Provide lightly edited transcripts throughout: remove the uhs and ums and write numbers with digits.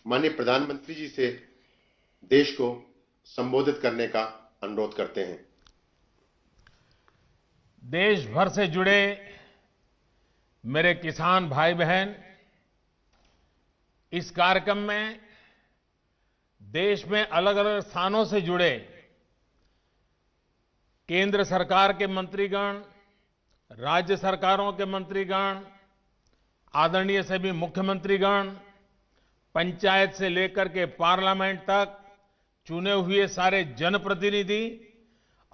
माननीय प्रधानमंत्री जी से देश को संबोधित करने का अनुरोध करते हैं। देश भर से जुड़े मेरे किसान भाई बहन, इस कार्यक्रम में देश में अलग अलग स्थानों से जुड़े केंद्र सरकार के मंत्रीगण, राज्य सरकारों के मंत्रीगण, आदरणीय सभी मुख्यमंत्रीगण, पंचायत से लेकर के पार्लियामेंट तक चुने हुए सारे जनप्रतिनिधि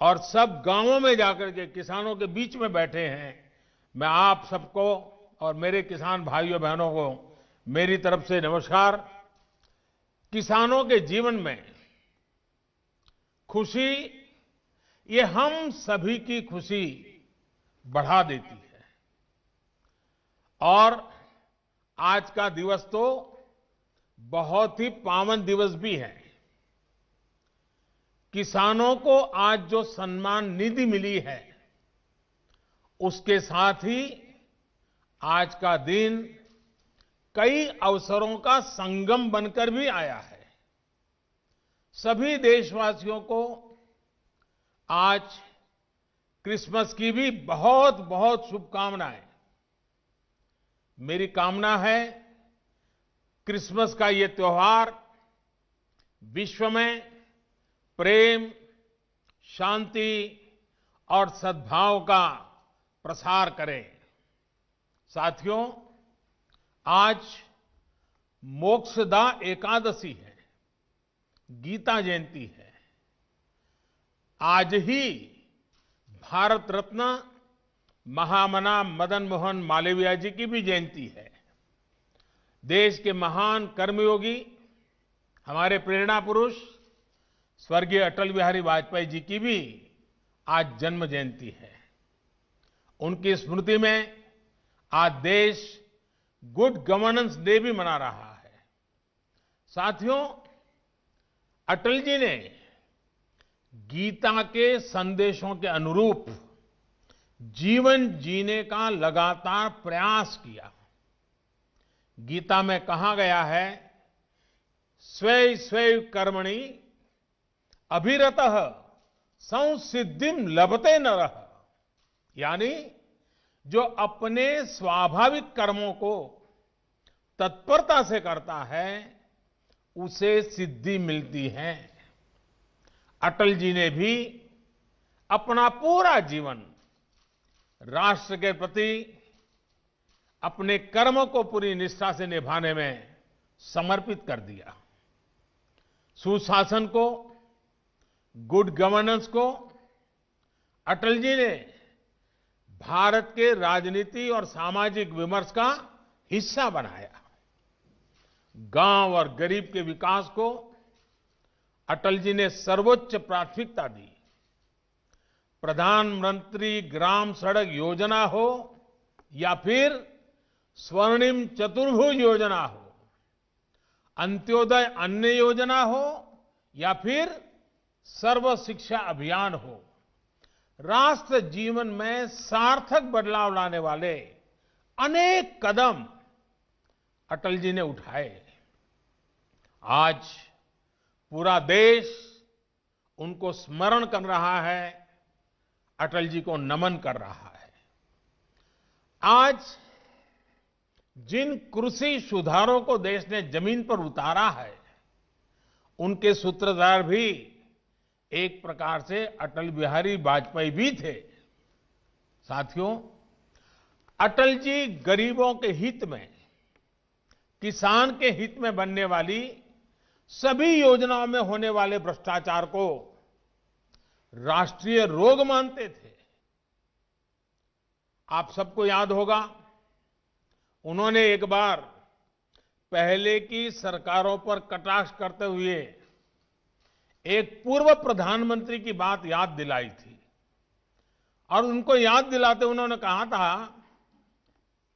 और सब गांवों में जाकर के किसानों के बीच में बैठे हैं। मैं आप सबको और मेरे किसान भाइयों बहनों को मेरी तरफ से नमस्कार। किसानों के जीवन में खुशी, ये हम सभी की खुशी बढ़ा देती है। और आज का दिवस तो बहुत ही पावन दिवस भी है। किसानों को आज जो सम्मान निधि मिली है, उसके साथ ही आज का दिन कई अवसरों का संगम बनकर भी आया है। सभी देशवासियों को आज क्रिसमस की भी बहुत बहुत शुभकामनाएं। मेरी कामना है क्रिसमस का ये त्योहार विश्व में प्रेम, शांति और सद्भाव का प्रसार करे। साथियों, आज मोक्षदा एकादशी है, गीता जयंती है। आज ही भारत रत्न महामना मदन मोहन मालवीय जी की भी जयंती है। देश के महान कर्मयोगी, हमारे प्रेरणा पुरुष स्वर्गीय अटल बिहारी वाजपेयी जी की भी आज जन्म जयंती है। उनकी स्मृति में आज देश गुड गवर्नेंस डे भी मना रहा है। साथियों, अटल जी ने गीता के संदेशों के अनुरूप जीवन जीने का लगातार प्रयास किया। गीता में कहा गया है, स्वे स्वे कर्मणि अभिरतः संसिद्धिम लभते नरः, यानी जो अपने स्वाभाविक कर्मों को तत्परता से करता है, उसे सिद्धि मिलती है। अटल जी ने भी अपना पूरा जीवन राष्ट्र के प्रति अपने कर्म को पूरी निष्ठा से निभाने में समर्पित कर दिया। सुशासन को, गुड गवर्नेंस को अटल जी ने भारत के राजनीति और सामाजिक विमर्श का हिस्सा बनाया। गांव और गरीब के विकास को अटल जी ने सर्वोच्च प्राथमिकता दी। प्रधानमंत्री ग्राम सड़क योजना हो या फिर स्वर्णिम चतुर्भुज योजना हो, अंत्योदय अन्न योजना हो या फिर सर्व शिक्षा अभियान हो, राष्ट्र जीवन में सार्थक बदलाव लाने वाले अनेक कदम अटल जी ने उठाए। आज पूरा देश उनको स्मरण कर रहा है, अटल जी को नमन कर रहा है। आज जिन कृषि सुधारों को देश ने जमीन पर उतारा है, उनके सूत्रधार भी एक प्रकार से अटल बिहारी वाजपेयी भी थे। साथियों, अटल जी गरीबों के हित में, किसान के हित में बनने वाली सभी योजनाओं में होने वाले भ्रष्टाचार को राष्ट्रीय रोग मानते थे। आप सबको याद होगा, उन्होंने एक बार पहले की सरकारों पर कटाक्ष करते हुए एक पूर्व प्रधानमंत्री की बात याद दिलाई थी और उनको याद दिलाते उन्होंने कहा था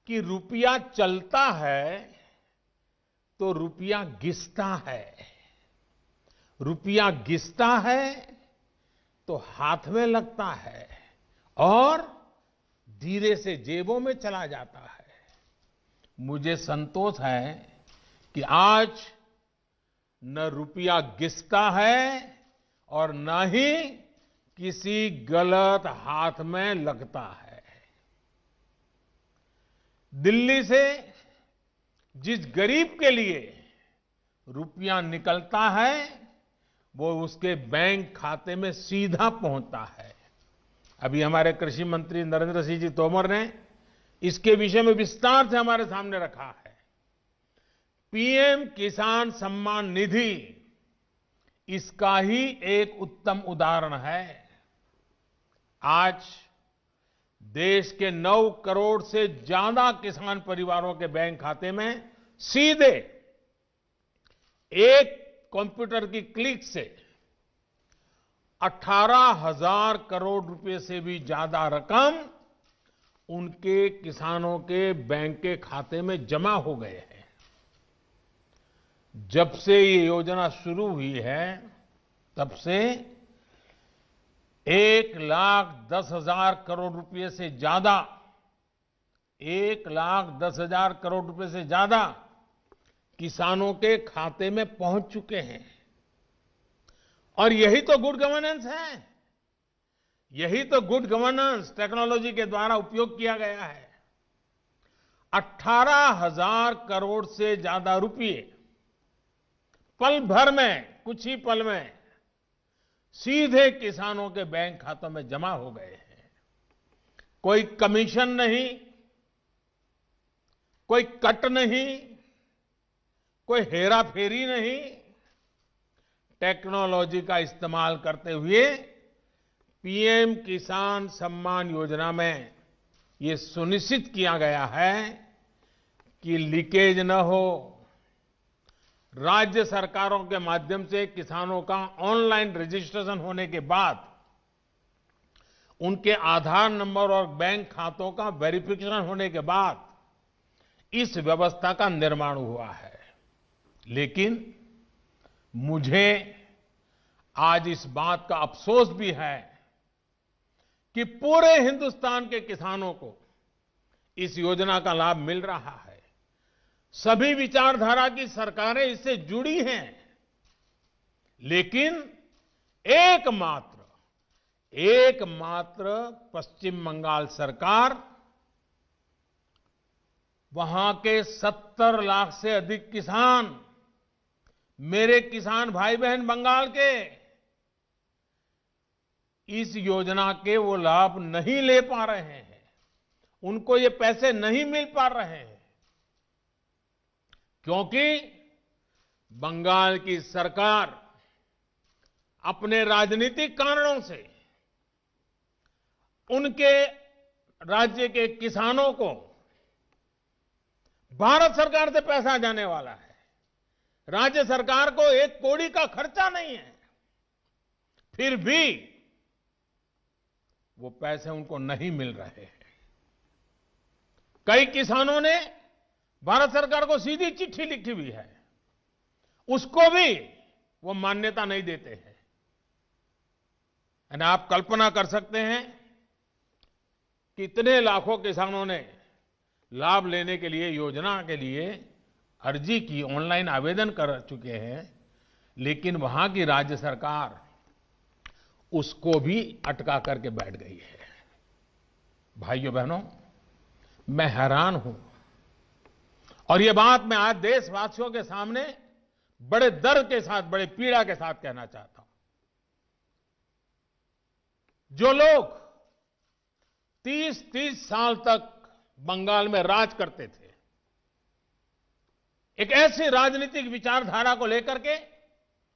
कि रुपया चलता है तो रुपया घिसता है, रुपया घिसता है तो हाथ में लगता है और धीरे से जेबों में चला जाता है। मुझे संतोष है कि आज न रुपया घिसता है और न ही किसी गलत हाथ में लगता है। दिल्ली से जिस गरीब के लिए रुपया निकलता है वो उसके बैंक खाते में सीधा पहुंचता है। अभी हमारे कृषि मंत्री नरेंद्र सिंह जी तोमर ने इसके विषय में विस्तार से हमारे सामने रखा है। पीएम किसान सम्मान निधि इसका ही एक उत्तम उदाहरण है। आज देश के 9 करोड़ से ज्यादा किसान परिवारों के बैंक खाते में सीधे एक कंप्यूटर की क्लिक से 18,000 करोड़ रुपए से भी ज्यादा रकम उनके किसानों के बैंक के खाते में जमा हो गए हैं। जब से ये योजना शुरू हुई है तब से 1,10,000 करोड़ रुपए से ज्यादा 1,10,000 करोड़ रुपए से ज्यादा किसानों के खाते में पहुंच चुके हैं। और यही तो गुड गवर्नेंस है। यही तो गुड गवर्नेंस टेक्नोलॉजी के द्वारा उपयोग किया गया है। 18,000 करोड़ से ज्यादा रुपए पल भर में, कुछ ही पल में सीधे किसानों के बैंक खातों में जमा हो गए हैं। कोई कमीशन नहीं, कोई कट नहीं, कोई हेरा फेरी नहीं। टेक्नोलॉजी का इस्तेमाल करते हुए पीएम किसान सम्मान योजना में ये सुनिश्चित किया गया है कि लीकेज न हो। राज्य सरकारों के माध्यम से किसानों का ऑनलाइन रजिस्ट्रेशन होने के बाद उनके आधार नंबर और बैंक खातों का वेरिफिकेशन होने के बाद इस व्यवस्था का निर्माण हुआ है। लेकिन मुझे आज इस बात का अफसोस भी है कि पूरे हिंदुस्तान के किसानों को इस योजना का लाभ मिल रहा है। सभी विचारधारा की सरकारें इससे जुड़ी हैं, लेकिन एकमात्र पश्चिम बंगाल सरकार, वहां के 70 लाख से अधिक किसान, मेरे किसान भाई बहन बंगाल के, इस योजना के वो लाभ नहीं ले पा रहे हैं। उनको ये पैसे नहीं मिल पा रहे हैं क्योंकि बंगाल की सरकार अपने राजनीतिक कारणों से उनके राज्य के किसानों को भारत सरकार से पैसा जाने वाला है। राज्य सरकार को 1 कौड़ी का खर्चा नहीं है, फिर भी वो पैसे उनको नहीं मिल रहे हैं। कई किसानों ने भारत सरकार को सीधी चिट्ठी लिखी हुई है, उसको भी वो मान्यता नहीं देते हैं। यानी आप कल्पना कर सकते हैं कितने लाखों किसानों ने लाभ लेने के लिए, योजना के लिए अर्जी की, ऑनलाइन आवेदन कर चुके हैं, लेकिन वहां की राज्य सरकार उसको भी अटका करके बैठ गई है। भाइयों बहनों, मैं हैरान हूं और ये बात मैं आज देशवासियों के सामने बड़े दर्द के साथ, बड़े पीड़ा के साथ कहना चाहता हूं। जो लोग 30-30 साल तक बंगाल में राज करते थे, एक ऐसी राजनीतिक विचारधारा को लेकर के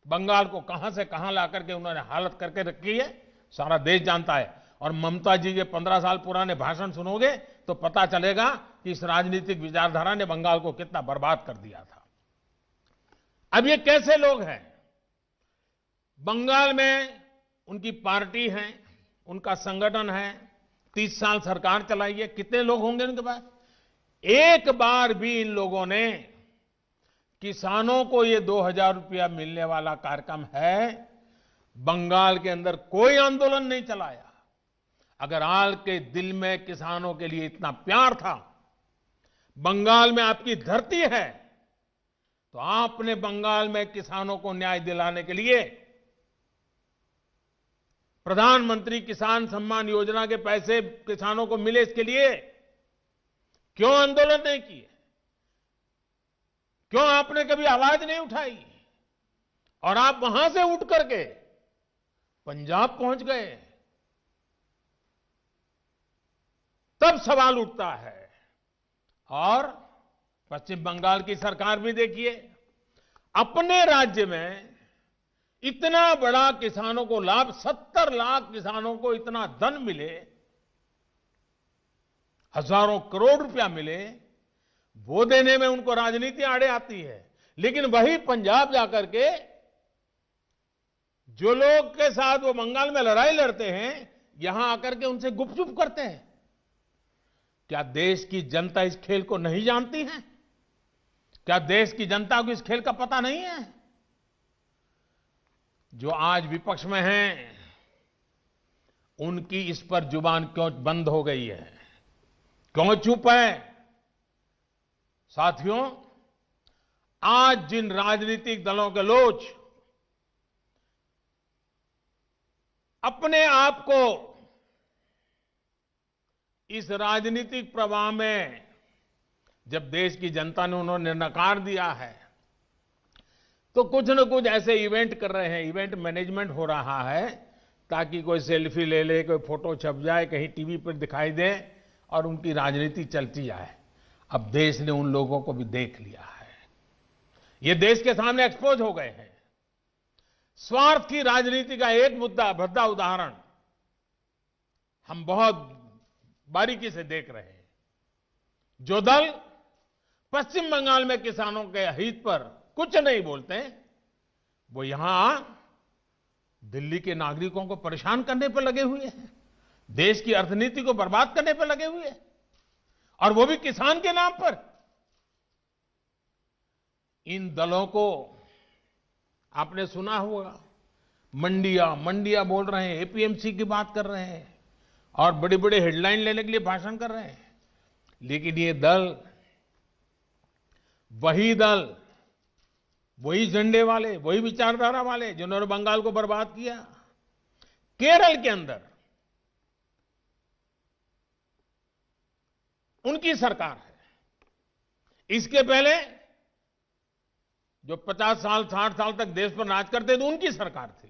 बंगाल को कहां से कहां ला करके उन्होंने हालत करके रखी है, सारा देश जानता है। और ममता जी के 15 साल पुराने भाषण सुनोगे तो पता चलेगा कि इस राजनीतिक विचारधारा ने बंगाल को कितना बर्बाद कर दिया था। अब ये कैसे लोग हैं? बंगाल में उनकी पार्टी है, उनका संगठन है, 30 साल सरकार चलाई है, कितने लोग होंगे उनके पास? एक बार भी इन लोगों ने किसानों को ये 2,000 रुपया मिलने वाला कार्यक्रम है, बंगाल के अंदर कोई आंदोलन नहीं चलाया। अगर आल के दिल में किसानों के लिए इतना प्यार था, बंगाल में आपकी धरती है, तो आपने बंगाल में किसानों को न्याय दिलाने के लिए प्रधानमंत्री किसान सम्मान योजना के पैसे किसानों को मिले, इसके लिए क्यों आंदोलन नहीं किए? क्यों आपने कभी आवाज नहीं उठाई? और आप वहां से उठ करके पंजाब पहुंच गए। तब सवाल उठता है। और पश्चिम बंगाल की सरकार भी देखिए, अपने राज्य में इतना बड़ा किसानों को लाभ, 70 लाख किसानों को इतना धन मिले, हजारों करोड़ रुपया मिले, वो देने में उनको राजनीति आड़े आती है। लेकिन वही पंजाब जाकर के जो लोग के साथ वो बंगाल में लड़ाई लड़ते हैं, यहां आकर के उनसे गुपचुप करते हैं। क्या देश की जनता इस खेल को नहीं जानती है? क्या देश की जनता को इस खेल का पता नहीं है? जो आज विपक्ष में हैं, उनकी इस पर जुबान क्यों बंद हो गई है? क्यों चुप है? साथियों, आज जिन राजनीतिक दलों के लोग अपने आप को इस राजनीतिक प्रवाह में, जब देश की जनता ने उन्होंने नकार दिया है, तो कुछ न कुछ ऐसे इवेंट कर रहे हैं, इवेंट मैनेजमेंट हो रहा है, ताकि कोई सेल्फी ले ले, कोई फोटो छप जाए, कहीं टीवी पर दिखाई दे और उनकी राजनीति चलती जाए। अब देश ने उन लोगों को भी देख लिया है। ये देश के सामने एक्सपोज हो गए हैं। स्वार्थ की राजनीति का एक भद्दा उदाहरण हम बहुत बारीकी से देख रहे हैं। जो दल पश्चिम बंगाल में किसानों के हित पर कुछ नहीं बोलते, वो यहां दिल्ली के नागरिकों को परेशान करने पर लगे हुए हैं, देश की अर्थनीति को बर्बाद करने पर लगे हुए हैं, और वो भी किसान के नाम पर। इन दलों को आपने सुना होगा, मंडिया बोल रहे हैं, एपीएमसी की बात कर रहे हैं और बड़े बड़े हेडलाइन लेने के लिए भाषण कर रहे हैं। लेकिन ये दल, वही झंडे वाले, वही विचारधारा वाले जिन्होंने बंगाल को बर्बाद किया। केरल के अंदर उनकी सरकार है। इसके पहले जो 50 साल 60 साल तक देश पर राज करते थे, उनकी सरकार थी।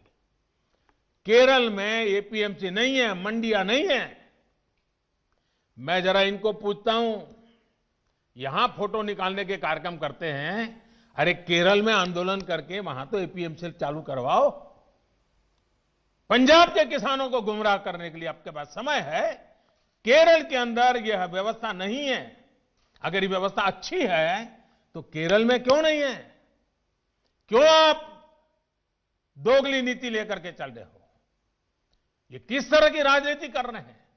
केरल में एपीएमसी नहीं है, मंडियां नहीं है। मैं जरा इनको पूछता हूं, यहां फोटो निकालने के कार्यक्रम करते हैं, अरे केरल में आंदोलन करके वहां तो एपीएमसी चालू करवाओ। पंजाब के किसानों को गुमराह करने के लिए आपके पास समय है। केरल के अंदर यह व्यवस्था नहीं है। अगर ये व्यवस्था अच्छी है तो केरल में क्यों नहीं है? क्यों आप दोगली नीति लेकर के चल रहे हो? ये किस तरह की राजनीति कर रहे हैं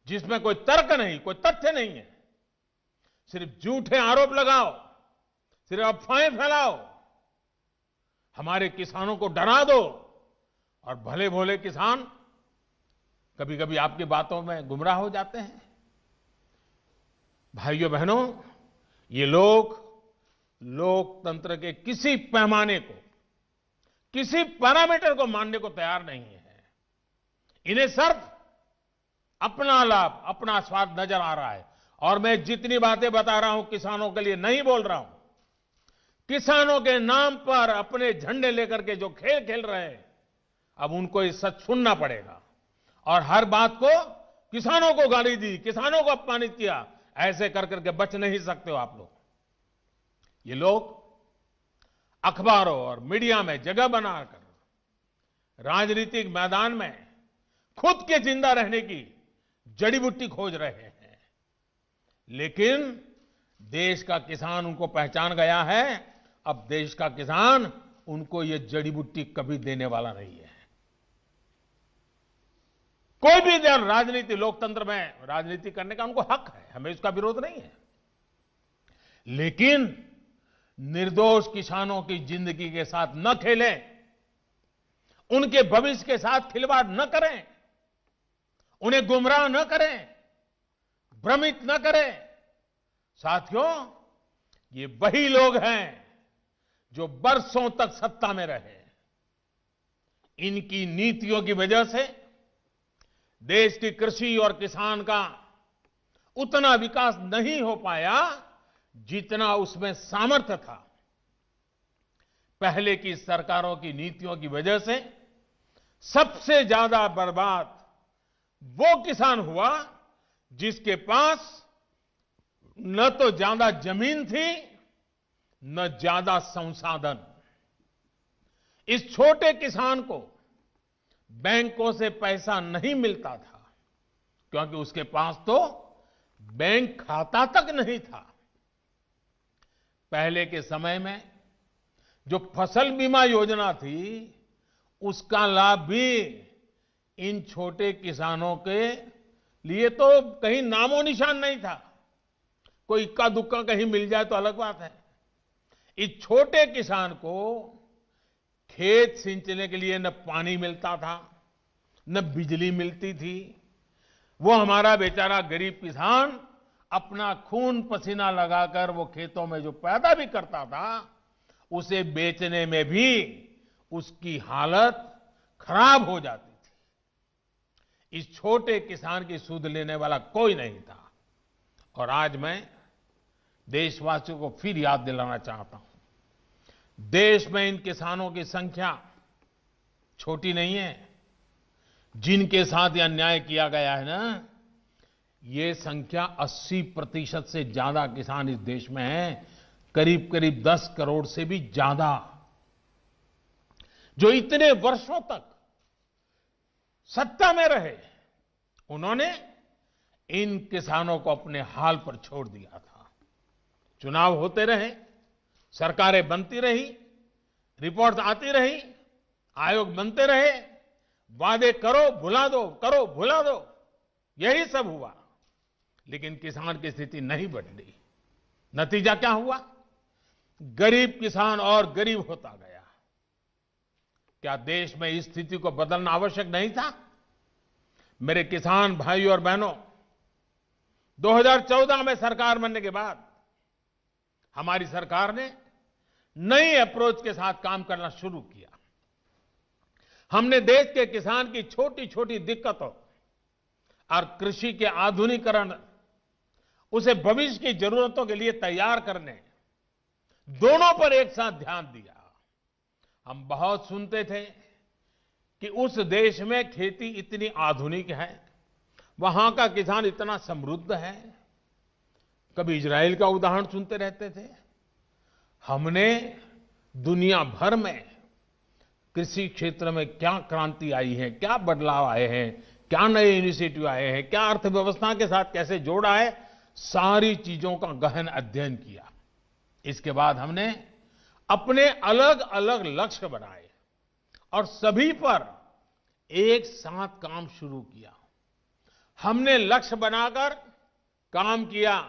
जिसमें कोई तर्क नहीं, कोई तथ्य नहीं है? सिर्फ झूठे आरोप लगाओ, सिर्फ अफवाहें फैलाओ, हमारे किसानों को डरा दो, और भले भोले किसान कभी कभी आपकी बातों में गुमराह हो जाते हैं। भाइयों बहनों, ये लोग लोकतंत्र के किसी पैमाने को, किसी पैरामीटर को मानने को तैयार नहीं है। इन्हें सिर्फ अपना लाभ, अपना स्वार्थ नजर आ रहा है। और मैं जितनी बातें बता रहा हूं किसानों के लिए नहीं बोल रहा हूं। किसानों के नाम पर अपने झंडे लेकर के जो खेल खेल रहे हैं, अब उनको ये सच सुनना पड़ेगा। और हर बात को किसानों को गाली दी, किसानों को अपमानित किया, ऐसे कर करके बच नहीं सकते हो आप लोग। ये लोग अखबारों और मीडिया में जगह बनाकर राजनीतिक मैदान में खुद के जिंदा रहने की जड़ी बूटी खोज रहे हैं। लेकिन देश का किसान उनको पहचान गया है। अब देश का किसान उनको ये जड़ी बूटी कभी देने वाला नहीं है। कोई भी राजनीति, लोकतंत्र में राजनीति करने का उनको हक है, हमें इसका विरोध नहीं है। लेकिन निर्दोष किसानों की जिंदगी के साथ न खेलें, उनके भविष्य के साथ खिलवाड़ न करें, उन्हें गुमराह न करें, भ्रमित न करें। साथियों, ये वही लोग हैं जो बरसों तक सत्ता में रहे, इनकी नीतियों की वजह से देश की कृषि और किसान का उतना विकास नहीं हो पाया जितना उसमें सामर्थ्य था। पहले की सरकारों की नीतियों की वजह से सबसे ज्यादा बर्बाद वो किसान हुआ जिसके पास न तो ज्यादा जमीन थी न ज्यादा संसाधन। इस छोटे किसान को बैंकों से पैसा नहीं मिलता था क्योंकि उसके पास तो बैंक खाता तक नहीं था। पहले के समय में जो फसल बीमा योजना थी उसका लाभ भी इन छोटे किसानों के लिए तो कहीं नामो निशान नहीं था। कोई इक्का दुक्का कहीं मिल जाए तो अलग बात है। इस छोटे किसान को खेत सिंचने के लिए न पानी मिलता था न बिजली मिलती थी। वो हमारा बेचारा गरीब किसान अपना खून पसीना लगाकर वो खेतों में जो पैदा भी करता था उसे बेचने में भी उसकी हालत खराब हो जाती थी। इस छोटे किसान की सुध लेने वाला कोई नहीं था। और आज मैं देशवासियों को फिर याद दिलाना चाहता हूं, देश में इन किसानों की संख्या छोटी नहीं है। जिनके साथ यह अन्याय किया गया है ना, ये संख्या 80% से ज्यादा किसान इस देश में हैं, करीब करीब 10 करोड़ से भी ज्यादा, जो इतने वर्षों तक सत्ता में रहे। उन्होंने इन किसानों को अपने हाल पर छोड़ दिया था। चुनाव होते रहे, सरकारें बनती रही, रिपोर्ट आती रही, आयोग बनते रहे, वादे करो भुला दो, करो भुला दो, यही सब हुआ। लेकिन किसान की स्थिति नहीं बदली। नतीजा क्या हुआ? गरीब किसान और गरीब होता गया। क्या देश में इस स्थिति को बदलना आवश्यक नहीं था? मेरे किसान भाइयों और बहनों, 2014 में सरकार बनने के बाद हमारी सरकार ने नई अप्रोच के साथ काम करना शुरू किया। हमने देश के किसान की छोटी छोटी दिक्कतों और कृषि के आधुनिकीकरण, उसे भविष्य की जरूरतों के लिए तैयार करने, दोनों पर एक साथ ध्यान दिया। हम बहुत सुनते थे कि उस देश में खेती इतनी आधुनिक है, वहां का किसान इतना समृद्ध है। कभी इजराइल का उदाहरण सुनते रहते थे। हमने दुनिया भर में कृषि क्षेत्र में क्या क्रांति आई है, क्या बदलाव आए हैं, क्या नए इनिशिएटिव आए हैं, क्या अर्थव्यवस्था के साथ कैसे जोड़ा है, सारी चीजों का गहन अध्ययन किया। इसके बाद हमने अपने अलग अलग लक्ष्य बनाए और सभी पर एक साथ काम शुरू किया। हमने लक्ष्य बनाकर काम किया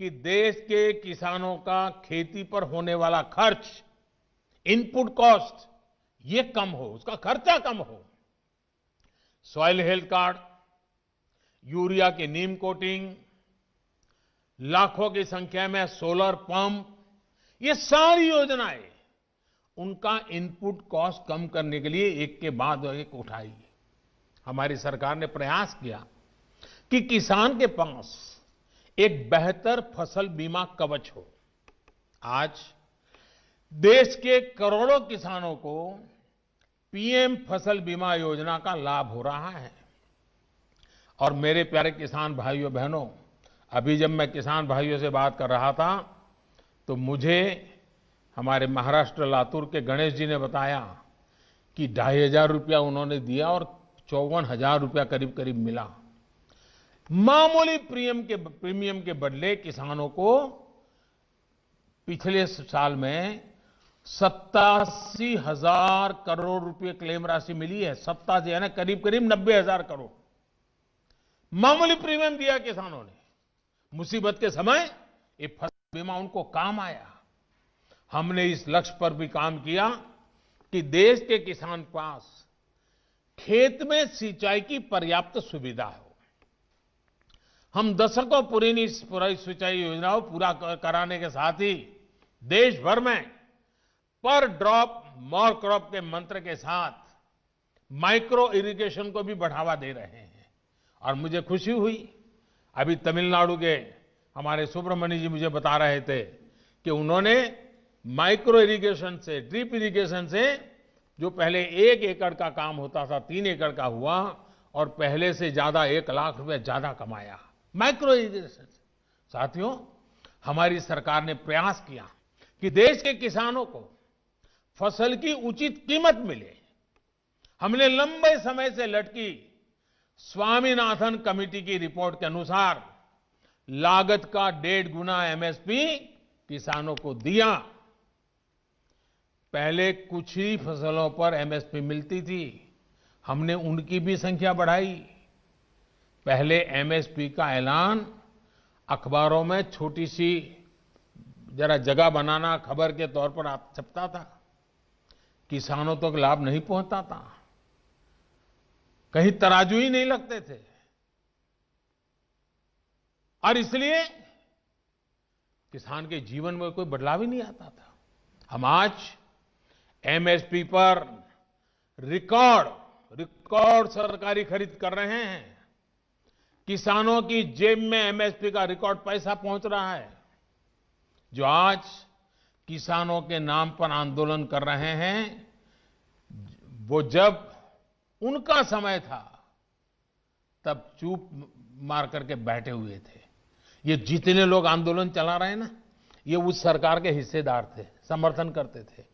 कि देश के किसानों का खेती पर होने वाला खर्च, इनपुट कॉस्ट, ये कम हो, उसका खर्चा कम हो। सॉइल हेल्थ कार्ड, यूरिया की नीम कोटिंग, लाखों की संख्या में सोलर पंप, ये सारी योजनाएं उनका इनपुट कॉस्ट कम करने के लिए एक के बाद एक उठाई। हमारी सरकार ने प्रयास किया कि किसान के पास एक बेहतर फसल बीमा कवच हो। आज देश के करोड़ों किसानों को पीएम फसल बीमा योजना का लाभ हो रहा है। और मेरे प्यारे किसान भाइयों बहनों, अभी जब मैं किसान भाइयों से बात कर रहा था तो मुझे हमारे महाराष्ट्र लातूर के गणेश जी ने बताया कि 2,500 रुपया उन्होंने दिया और 54,000 रुपया करीब करीब मिला। मामूली प्रीमियम के बदले किसानों को पिछले साल में 87,000 करोड़ रुपए क्लेम राशि मिली है। 87 यानी करीब करीब 90,000 करोड़ मामूली प्रीमियम दिया किसानों ने। मुसीबत के समय ये फसल बीमा उनको काम आया। हमने इस लक्ष्य पर भी काम किया कि देश के किसान पास खेत में सिंचाई की पर्याप्त सुविधा हो। हम दशकों पुरानी सिंचाई योजनाओं पूरा कराने के साथ ही देश भर में पर ड्रॉप मोर क्रॉप के मंत्र के साथ माइक्रो इरिगेशन को भी बढ़ावा दे रहे हैं। और मुझे खुशी हुई, अभी तमिलनाडु के हमारे सुब्रमण्य जी मुझे बता रहे थे कि उन्होंने माइक्रो इरिगेशन से, ड्रिप इरिगेशन से, जो पहले 1 एकड़ का काम होता था 3 एकड़ का हुआ और पहले से ज्यादा 1 लाख रुपए ज्यादा कमाया माइक्रो इरिगेशन। साथियों, हमारी सरकार ने प्रयास किया कि देश के किसानों को फसल की उचित कीमत मिले। हमने लंबे समय से लटकी स्वामीनाथन कमेटी की रिपोर्ट के अनुसार लागत का 1.5 गुना एमएसपी किसानों को दिया। पहले कुछ ही फसलों पर एमएसपी मिलती थी, हमने उनकी भी संख्या बढ़ाई। पहले एमएसपी का ऐलान अखबारों में छोटी सी जरा जगह बनाना खबर के तौर पर छपता था, किसानों तक लाभ नहीं पहुंचता था, कहीं तराजू ही नहीं लगते थे। और इसलिए किसान के जीवन में कोई बदलाव ही नहीं आता था। हम आज एमएसपी पर रिकॉर्ड सरकारी खरीद कर रहे हैं। किसानों की जेब में एमएसपी का रिकॉर्ड पैसा पहुंच रहा है। जो आज किसानों के नाम पर आंदोलन कर रहे हैं, वो जब उनका समय था तब चुप मार करके बैठे हुए थे। ये जितने लोग आंदोलन चला रहे हैं ना, ये उस सरकार के हिस्सेदार थे, समर्थन करते थे।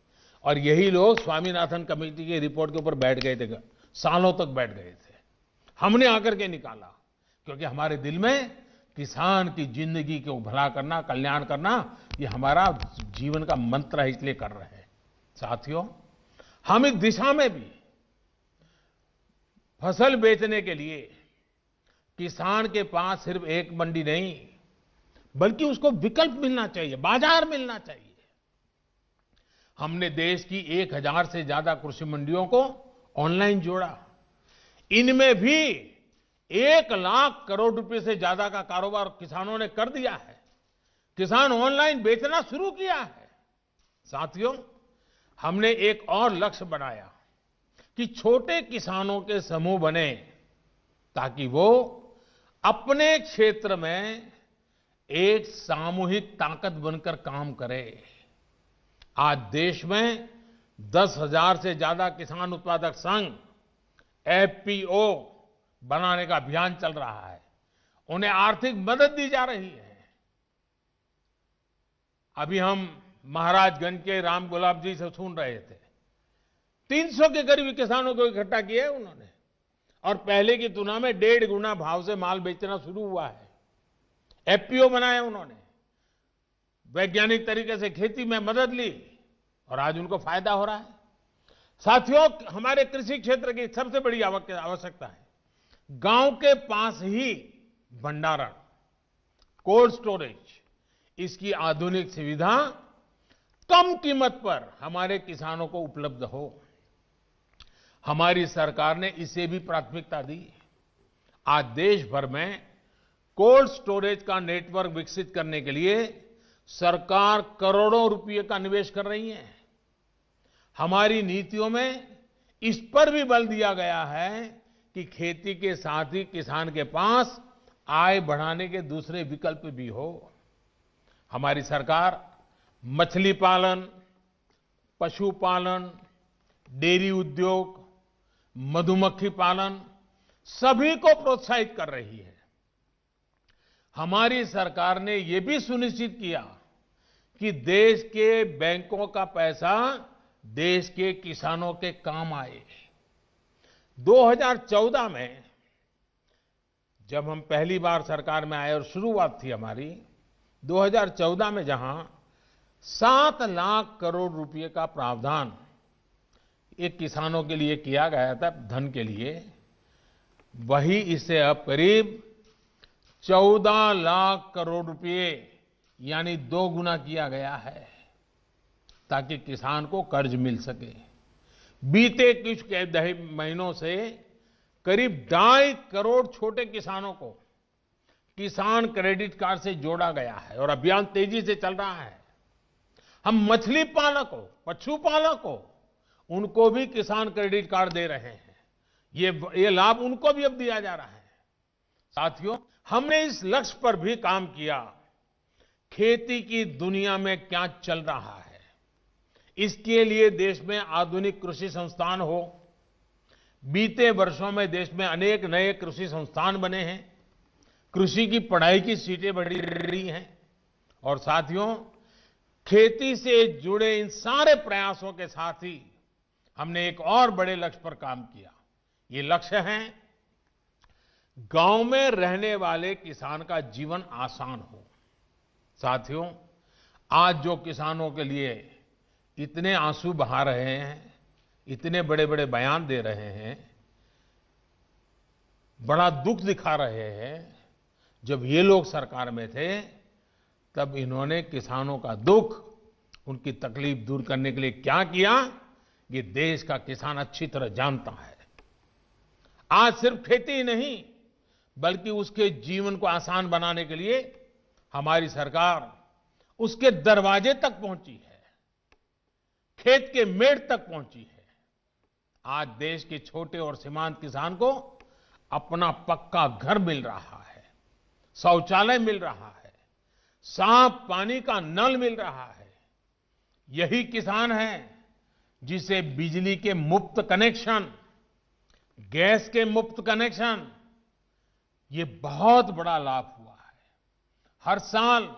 और यही लोग स्वामीनाथन कमेटी की रिपोर्ट के ऊपर बैठ गए थे, सालों तक बैठ गए थे। हमने आकर के निकाला, क्योंकि हमारे दिल में किसान की जिंदगी को भला करना, कल्याण करना, ये हमारा जीवन का मंत्र है, इसलिए कर रहे हैं। साथियों, हम इस दिशा में भी फसल बेचने के लिए किसान के पास सिर्फ एक मंडी नहीं, बल्कि उसको विकल्प मिलना चाहिए, बाजार मिलना चाहिए। हमने देश की 1000 से ज्यादा कृषि मंडियों को ऑनलाइन जोड़ा। इनमें भी 1 लाख करोड़ रुपए से ज्यादा का कारोबार किसानों ने कर दिया है। किसान ऑनलाइन बेचना शुरू किया है। साथियों, हमने एक और लक्ष्य बनाया कि छोटे किसानों के समूह बने, ताकि वो अपने क्षेत्र में एक सामूहिक ताकत बनकर काम करे। आज देश में 10,000 से ज्यादा किसान उत्पादक संघ, एफपीओ बनाने का अभियान चल रहा है। उन्हें आर्थिक मदद दी जा रही है। अभी हम महाराजगंज के राम गुलाब जी से सुन रहे थे, 300 के करीब किसानों को इकट्ठा किया है उन्होंने, और पहले की तुलना में 1.5 गुना भाव से माल बेचना शुरू हुआ है। एफपीओ बनाया उन्होंने, वैज्ञानिक तरीके से खेती में मदद ली, और आज उनको फायदा हो रहा है। साथियों, हमारे कृषि क्षेत्र की सबसे बड़ी आवश्यकता है गांव के पास ही भंडारण, कोल्ड स्टोरेज। इसकी आधुनिक सुविधा कम कीमत पर हमारे किसानों को उपलब्ध हो। हमारी सरकार ने इसे भी प्राथमिकता दी। आज देश भर में कोल्ड स्टोरेज का नेटवर्क विकसित करने के लिए सरकार करोड़ों रुपए का निवेश कर रही है। हमारी नीतियों में इस पर भी बल दिया गया है कि खेती के साथ ही किसान के पास आय बढ़ाने के दूसरे विकल्प भी हो। हमारी सरकार मछली पालन, पशुपालन, डेयरी उद्योग, मधुमक्खी पालन सभी को प्रोत्साहित कर रही है। हमारी सरकार ने यह भी सुनिश्चित किया कि देश के बैंकों का पैसा देश के किसानों के काम आए। 2014 में जब हम पहली बार सरकार में आए और शुरुआत थी हमारी, 2014 में जहां 7 लाख करोड़ रुपए का प्रावधान एक किसानों के लिए किया गया था धन के लिए, वही इसे अब करीब 14 लाख करोड़ रुपए यानी 2 गुना किया गया है, ताकि किसान को कर्ज मिल सके। बीते कुछ महीनों से करीब 2.5 करोड़ छोटे किसानों को किसान क्रेडिट कार्ड से जोड़ा गया है और अभियान तेजी से चल रहा है। हम मछली पालक हो, पशुपालक हो, उनको भी किसान क्रेडिट कार्ड दे रहे हैं। ये लाभ उनको भी अब दिया जा रहा है। साथियों, हमने इस लक्ष्य पर भी काम किया। खेती की दुनिया में क्या चल रहा है, इसके लिए देश में आधुनिक कृषि संस्थान हो। बीते वर्षों में देश में अनेक नए कृषि संस्थान बने हैं। कृषि की पढ़ाई की सीटें बढ़ रही हैं। और साथियों, खेती से जुड़े इन सारे प्रयासों के साथ ही हमने एक और बड़े लक्ष्य पर काम किया। ये लक्ष्य है गांव में रहने वाले किसान का जीवन आसान हो। साथियों, आज जो किसानों के लिए इतने आंसू बहा रहे हैं, इतने बड़े बड़े बयान दे रहे हैं, बड़ा दुख दिखा रहे हैं, जब ये लोग सरकार में थे तब इन्होंने किसानों का दुख, उनकी तकलीफ दूर करने के लिए क्या किया, ये देश का किसान अच्छी तरह जानता है। आज सिर्फ खेती ही नहीं, बल्कि उसके जीवन को आसान बनाने के लिए हमारी सरकार उसके दरवाजे तक पहुंची है, खेत के मेड़ तक पहुंची है। आज देश के छोटे और सीमांत किसान को अपना पक्का घर मिल रहा है, शौचालय मिल रहा है, साफ पानी का नल मिल रहा है। यही किसान है जिसे बिजली के मुफ्त कनेक्शन, गैस के मुफ्त कनेक्शन, ये बहुत बड़ा लाभ हुआ है। हर साल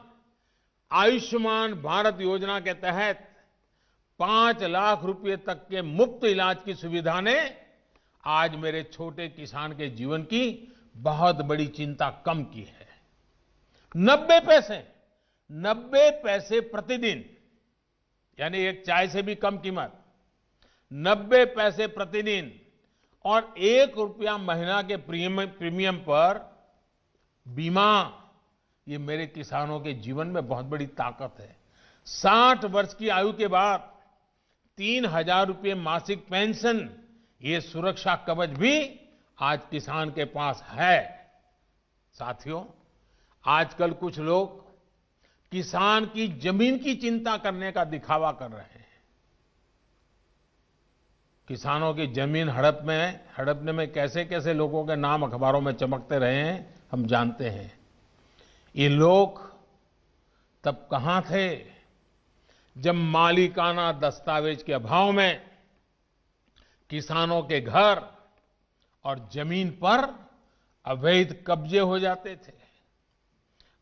आयुष्मान भारत योजना के तहत 5 लाख रुपए तक के मुफ्त इलाज की सुविधा ने आज मेरे छोटे किसान के जीवन की बहुत बड़ी चिंता कम की है। 90 पैसे प्रतिदिन, यानी एक चाय से भी कम कीमत, 90 पैसे प्रतिदिन और 1 रुपया महीना के प्रीमियम पर बीमा, ये मेरे किसानों के जीवन में बहुत बड़ी ताकत है। 60 वर्ष की आयु के बाद 3,000 रुपये मासिक पेंशन, ये सुरक्षा कवच भी आज किसान के पास है। साथियों, आजकल कुछ लोग किसान की जमीन की चिंता करने का दिखावा कर रहे हैं। किसानों की जमीन हड़पने में कैसे कैसे लोगों के नाम अखबारों में चमकते रहे हैं, हम जानते हैं। ये लोग तब कहां थे जब मालिकाना दस्तावेज के अभाव में किसानों के घर और जमीन पर अवैध कब्जे हो जाते थे।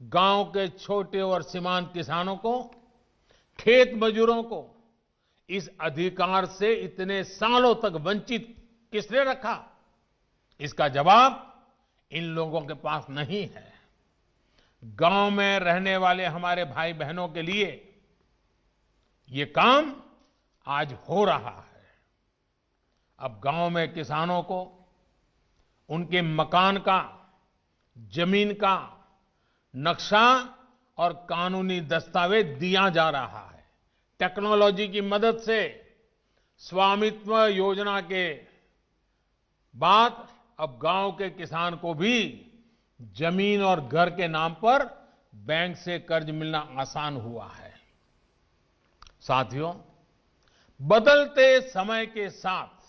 गांव के छोटे और सीमांत किसानों को, खेत मजदूरों को इस अधिकार से इतने सालों तक वंचित किसने रखा? इसका जवाब इन लोगों के पास नहीं है। गांव में रहने वाले हमारे भाई बहनों के लिए ये काम आज हो रहा है। अब गांव में किसानों को उनके मकान का, जमीन का नक्शा और कानूनी दस्तावेज दिया जा रहा है। टेक्नोलॉजी की मदद से स्वामित्व योजना के बाद अब गांव के किसान को भी जमीन और घर के नाम पर बैंक से कर्ज मिलना आसान हुआ है। साथियों, बदलते समय के साथ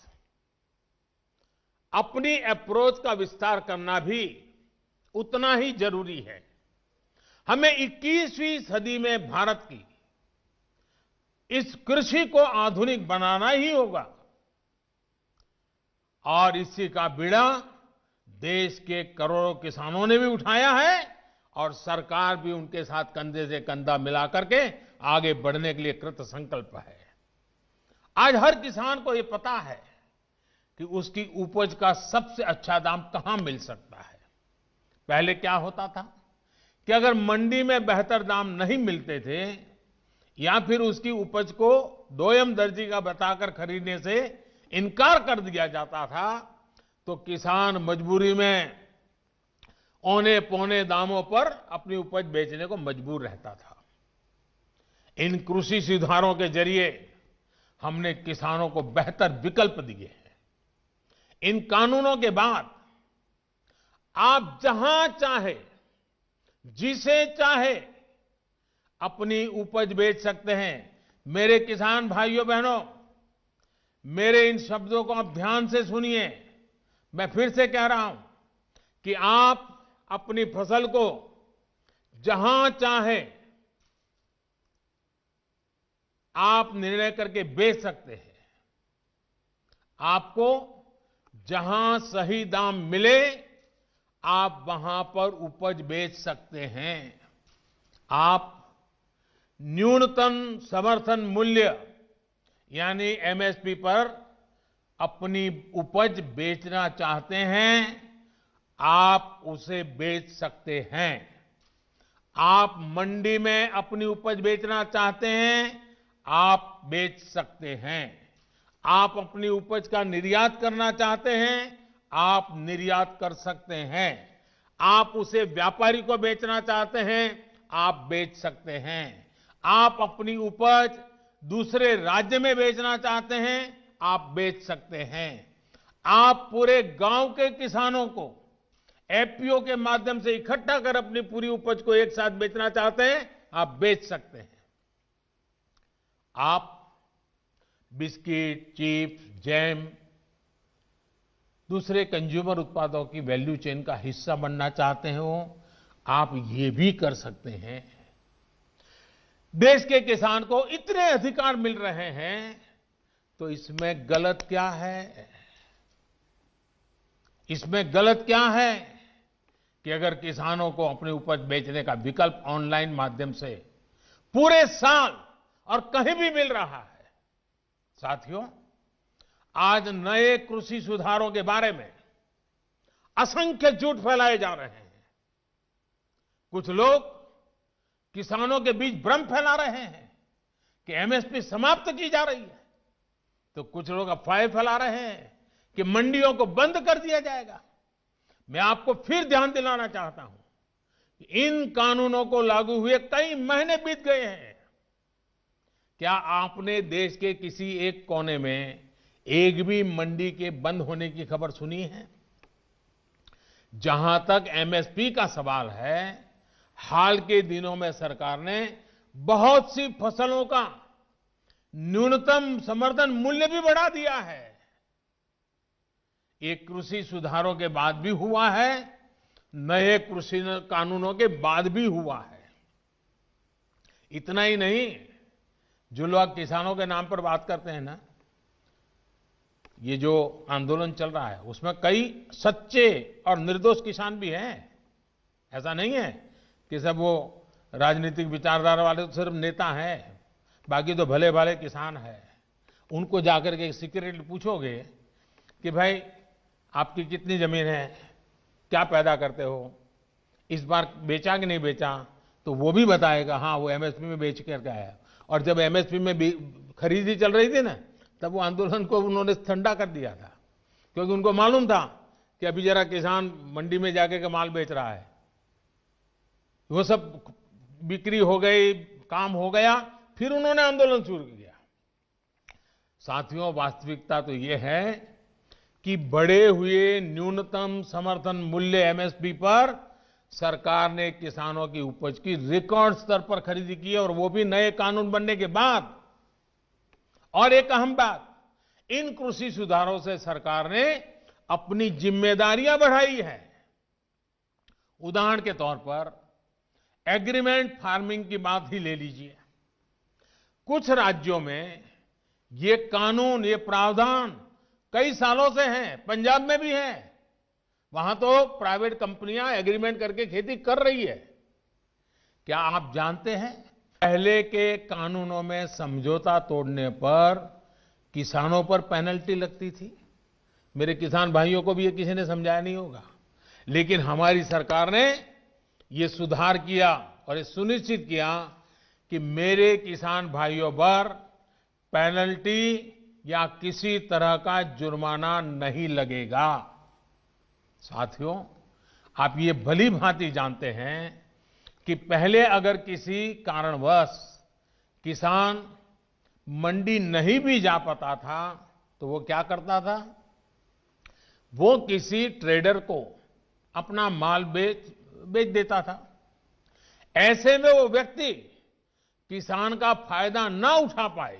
अपनी अप्रोच का विस्तार करना भी उतना ही जरूरी है। हमें 21वीं सदी में भारत की इस कृषि को आधुनिक बनाना ही होगा और इसी का बीड़ा देश के करोड़ों किसानों ने भी उठाया है और सरकार भी उनके साथ कंधे से कंधा मिला करके आगे बढ़ने के लिए कृत संकल्प है। आज हर किसान को यह पता है कि उसकी उपज का सबसे अच्छा दाम कहां मिल सकता है। पहले क्या होता था कि अगर मंडी में बेहतर दाम नहीं मिलते थे या फिर उसकी उपज को दोयम दर्जी का बताकर खरीदने से इनकार कर दिया जाता था, तो किसान मजबूरी में औने पौने दामों पर अपनी उपज बेचने को मजबूर रहता था। इन कृषि सुधारों के जरिए हमने किसानों को बेहतर विकल्प दिए हैं। इन कानूनों के बाद आप जहां चाहे, जिसे चाहे अपनी उपज बेच सकते हैं, मेरे किसान भाइयों बहनों, मेरे इन शब्दों को आप ध्यान से सुनिए। मैं फिर से कह रहा हूं कि आप अपनी फसल को जहां चाहे आप निर्णय करके बेच सकते हैं। आपको जहां सही दाम मिले आप वहां पर उपज बेच सकते हैं। आप न्यूनतम समर्थन मूल्य यानी एमएसपी पर अपनी उपज बेचना चाहते हैं, आप उसे बेच सकते हैं। आप मंडी में अपनी उपज बेचना चाहते हैं, आप बेच सकते हैं। आप अपनी उपज का निर्यात करना चाहते हैं, आप निर्यात कर सकते हैं। आप उसे व्यापारी को बेचना चाहते हैं, आप बेच सकते हैं। आप अपनी उपज दूसरे राज्य में बेचना चाहते हैं, आप बेच सकते हैं। आप पूरे गांव के किसानों को एफपीओ के माध्यम से इकट्ठा कर अपनी पूरी उपज को एक साथ बेचना चाहते हैं, आप बेच सकते हैं। आप बिस्किट, चिप्स, जैम, दूसरे कंज्यूमर उत्पादों की वैल्यू चेन का हिस्सा बनना चाहते हो, आप ये भी कर सकते हैं। देश के किसान को इतने अधिकार मिल रहे हैं तो इसमें गलत क्या है? इसमें गलत क्या है कि अगर किसानों को अपनी उपज बेचने का विकल्प ऑनलाइन माध्यम से पूरे साल और कहीं भी मिल रहा है। साथियों, आज नए कृषि सुधारों के बारे में असंख्य झूठ फैलाए जा रहे हैं। कुछ लोग किसानों के बीच भ्रम फैला रहे हैं कि एमएसपी समाप्त की जा रही है, तो कुछ लोग अफवाहें फैला रहे हैं कि मंडियों को बंद कर दिया जाएगा। मैं आपको फिर ध्यान दिलाना चाहता हूं कि इन कानूनों को लागू हुए कई महीने बीत गए हैं। क्या आपने देश के किसी एक कोने में एक भी मंडी के बंद होने की खबर सुनी है? जहां तक एमएसपी का सवाल है, हाल के दिनों में सरकार ने बहुत सी फसलों का न्यूनतम समर्थन मूल्य भी बढ़ा दिया है। ये कृषि सुधारों के बाद भी हुआ है, नए कृषि कानूनों के बाद भी हुआ है। इतना ही नहीं, जो लोग किसानों के नाम पर बात करते हैं ना, ये जो आंदोलन चल रहा है उसमें कई सच्चे और निर्दोष किसान भी हैं। ऐसा नहीं है कि सब वो राजनीतिक विचारधारा वाले तो सिर्फ नेता हैं, बाकी तो भले भाले किसान हैं। उनको जाकर के सीक्रेटली पूछोगे कि भाई आपकी कितनी जमीन है, क्या पैदा करते हो, इस बार बेचा कि नहीं बेचा, तो वो भी बताएगा हाँ वो एमएसपी में बेच कर आया। और जब एमएसपी में खरीदी चल रही थी ना, तब वो आंदोलन को उन्होंने ठंडा कर दिया था, क्योंकि उनको मालूम था कि अभी जरा किसान मंडी में जाके के माल बेच रहा है। वो सब बिक्री हो गई, काम हो गया, फिर उन्होंने आंदोलन शुरू किया। साथियों, वास्तविकता तो ये है कि बढ़े हुए न्यूनतम समर्थन मूल्य एमएसपी पर सरकार ने किसानों की उपज की रिकॉर्ड स्तर पर खरीदी की है, और वो भी नए कानून बनने के बाद। और एक अहम बात, इन कृषि सुधारों से सरकार ने अपनी जिम्मेदारियां बढ़ाई है। उदाहरण के तौर पर एग्रीमेंट फार्मिंग की बात ही ले लीजिए। कुछ राज्यों में ये कानून, ये प्रावधान कई सालों से हैं, पंजाब में भी है। वहां तो प्राइवेट कंपनियां एग्रीमेंट करके खेती कर रही है। क्या आप जानते हैं, पहले के कानूनों में समझौता तोड़ने पर किसानों पर पेनल्टी लगती थी। मेरे किसान भाइयों को भी ये किसी ने समझाया नहीं होगा, लेकिन हमारी सरकार ने ये सुधार किया और ये सुनिश्चित किया कि मेरे किसान भाइयों पर पेनल्टी या किसी तरह का जुर्माना नहीं लगेगा। साथियों, आप ये भली भांति जानते हैं कि पहले अगर किसी कारणवश किसान मंडी नहीं भी जा पाता था तो वो क्या करता था? वो किसी ट्रेडर को अपना माल बेच देता था। ऐसे में वो व्यक्ति किसान का फायदा ना उठा पाए,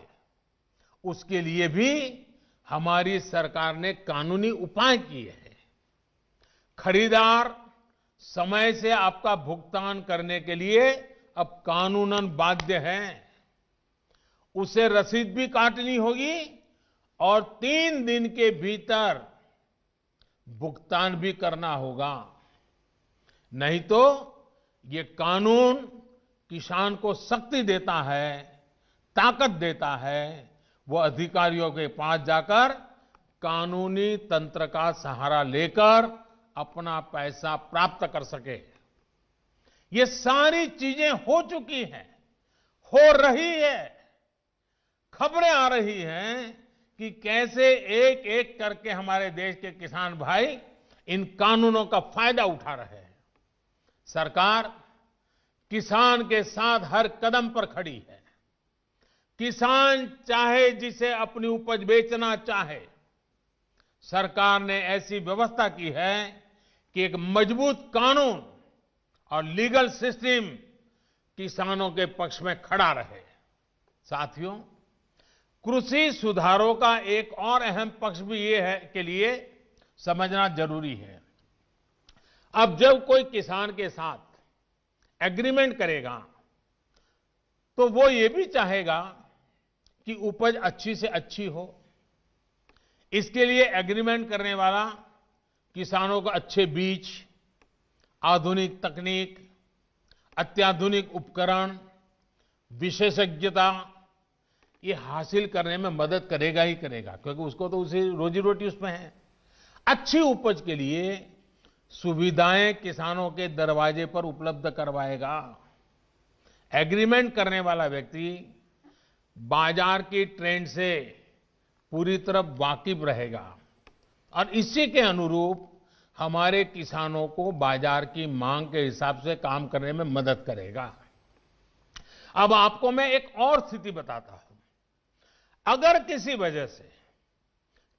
उसके लिए भी हमारी सरकार ने कानूनी उपाय किए हैं। खरीदार समय से आपका भुगतान करने के लिए अब कानूनन बाध्य है। उसे रसीद भी काटनी होगी और 3 दिन के भीतर भुगतान भी करना होगा। नहीं तो ये कानून किसान को शक्ति देता है, ताकत देता है, वो अधिकारियों के पास जाकर कानूनी तंत्र का सहारा लेकर अपना पैसा प्राप्त कर सके। ये सारी चीजें हो चुकी हैं, हो रही है। खबरें आ रही हैं कि कैसे एक एक करके हमारे देश के किसान भाई इन कानूनों का फायदा उठा रहे हैं। सरकार किसान के साथ हर कदम पर खड़ी है। किसान चाहे जिसे अपनी उपज बेचना चाहे, सरकार ने ऐसी व्यवस्था की है कि एक मजबूत कानून और लीगल सिस्टम किसानों के पक्ष में खड़ा रहे। साथियों, कृषि सुधारों का एक और अहम पक्ष भी ये है के लिए समझना जरूरी है। अब जब कोई किसान के साथ एग्रीमेंट करेगा तो वो ये भी चाहेगा कि उपज अच्छी से अच्छी हो। इसके लिए एग्रीमेंट करने वाला किसानों को अच्छे बीज, आधुनिक तकनीक, अत्याधुनिक उपकरण, विशेषज्ञता ये हासिल करने में मदद करेगा ही करेगा, क्योंकि उसको तो उसे रोजी रोटी उसमें है। अच्छी उपज के लिए सुविधाएं किसानों के दरवाजे पर उपलब्ध करवाएगा। एग्रीमेंट करने वाला व्यक्ति बाजार की ट्रेंड से पूरी तरह वाकिफ रहेगा और इसी के अनुरूप हमारे किसानों को बाजार की मांग के हिसाब से काम करने में मदद करेगा। अब आपको मैं एक और स्थिति बताता हूं। अगर किसी वजह से,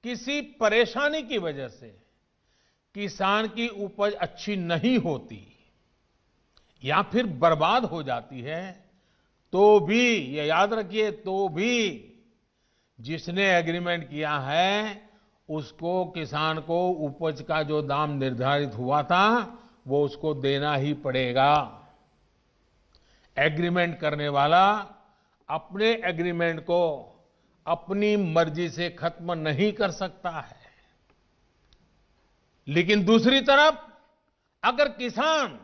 किसी परेशानी की वजह से किसान की उपज अच्छी नहीं होती या फिर बर्बाद हो जाती है, तो भी ये याद रखिए, तो भी जिसने एग्रीमेंट किया है उसको, किसान को उपज का जो दाम निर्धारित हुआ था वो उसको देना ही पड़ेगा। एग्रीमेंट करने वाला अपने एग्रीमेंट को अपनी मर्जी से खत्म नहीं कर सकता है। लेकिन दूसरी तरफ अगर किसान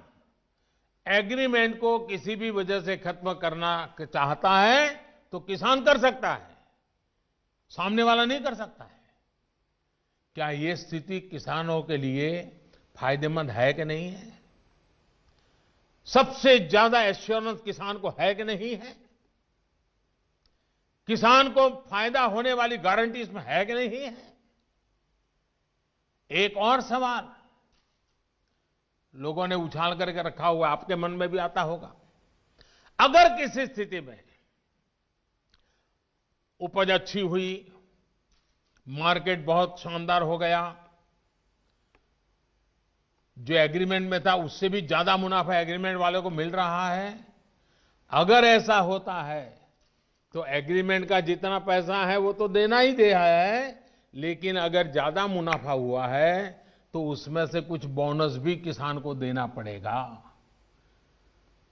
एग्रीमेंट को किसी भी वजह से खत्म करना चाहता है तो किसान कर सकता है, सामने वाला नहीं कर सकता है। क्या ये स्थिति किसानों के लिए फायदेमंद है कि नहीं है? सबसे ज्यादा एश्योरेंस किसान को है कि नहीं है? किसान को फायदा होने वाली गारंटी इसमें है कि नहीं है? एक और सवाल लोगों ने उछाल करके रखा हुआ, आपके मन में भी आता होगा। अगर किसी स्थिति में उपज अच्छी हुई, मार्केट बहुत शानदार हो गया, जो एग्रीमेंट में था उससे भी ज्यादा मुनाफा एग्रीमेंट वाले को मिल रहा है, अगर ऐसा होता है तो एग्रीमेंट का जितना पैसा है वो तो देना ही दे है, लेकिन अगर ज्यादा मुनाफा हुआ है तो उसमें से कुछ बोनस भी किसान को देना पड़ेगा।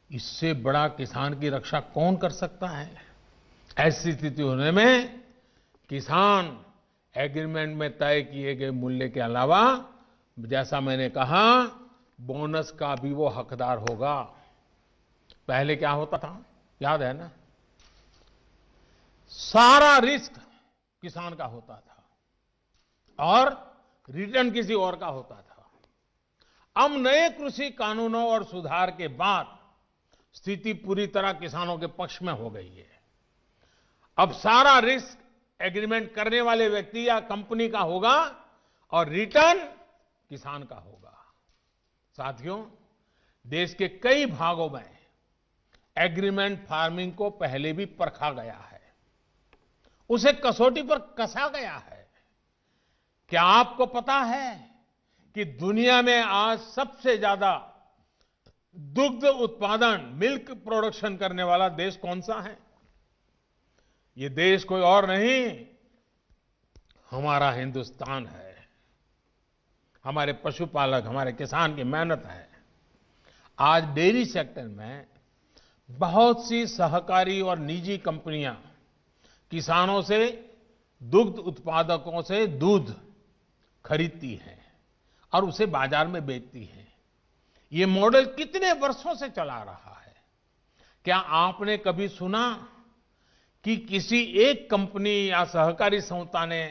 इससे बड़ा किसान की रक्षा कौन कर सकता है? ऐसी स्थिति होने में किसान एग्रीमेंट में तय किए गए मूल्य के अलावा, जैसा मैंने कहा, बोनस का भी वो हकदार होगा। पहले क्या होता था, याद है ना? सारा रिस्क किसान का होता था और रिटर्न किसी और का होता था। अब नए कृषि कानूनों और सुधार के बाद स्थिति पूरी तरह किसानों के पक्ष में हो गई है। अब सारा रिस्क एग्रीमेंट करने वाले व्यक्ति या कंपनी का होगा और रिटर्न किसान का होगा। साथियों, देश के कई भागों में एग्रीमेंट फार्मिंग को पहले भी परखा गया है, उसे कसौटी पर कसा गया है। क्या आपको पता है कि दुनिया में आज सबसे ज्यादा दुग्ध उत्पादन, मिल्क प्रोडक्शन करने वाला देश कौन सा है? ये देश कोई और नहीं, हमारा हिंदुस्तान है। हमारे पशुपालक, हमारे किसान की मेहनत है। आज डेयरी सेक्टर में बहुत सी सहकारी और निजी कंपनियां किसानों से, दुग्ध उत्पादकों से दूध खरीदती हैं और उसे बाजार में बेचती हैं। ये मॉडल कितने वर्षों से चला रहा है। क्या आपने कभी सुना कि किसी एक कंपनी या सहकारी संस्था ने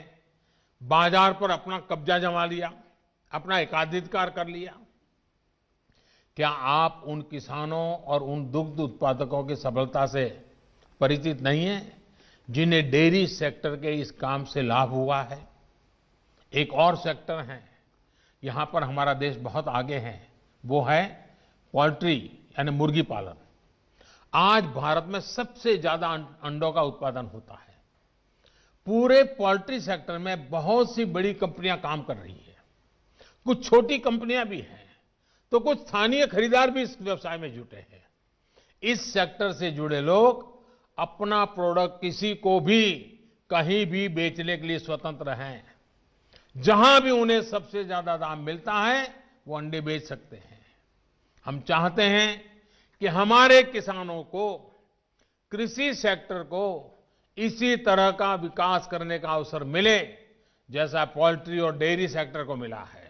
बाजार पर अपना कब्जा जमा लिया, अपना एकाधिकार कर लिया? क्या आप उन किसानों और उन दुग्ध उत्पादकों की सफलता से परिचित नहीं हैं, जिन्हें डेयरी सेक्टर के इस काम से लाभ हुआ है? एक और सेक्टर है, यहां पर हमारा देश बहुत आगे है, वो है पोल्ट्री यानी मुर्गी पालन। आज भारत में सबसे ज्यादा अंडों का उत्पादन होता है। पूरे पोल्ट्री सेक्टर में बहुत सी बड़ी कंपनियां काम कर रही है, कुछ छोटी कंपनियां भी हैं, तो कुछ स्थानीय खरीदार भी इस व्यवसाय में जुटे हैं। इस सेक्टर से जुड़े लोग अपना प्रोडक्ट किसी को भी कहीं भी बेचने के लिए स्वतंत्र हैं। जहां भी उन्हें सबसे ज्यादा दाम मिलता है वो अंडे बेच सकते हैं। हम चाहते हैं कि हमारे किसानों को, कृषि सेक्टर को इसी तरह का विकास करने का अवसर मिले जैसा पोल्ट्री और डेयरी सेक्टर को मिला है।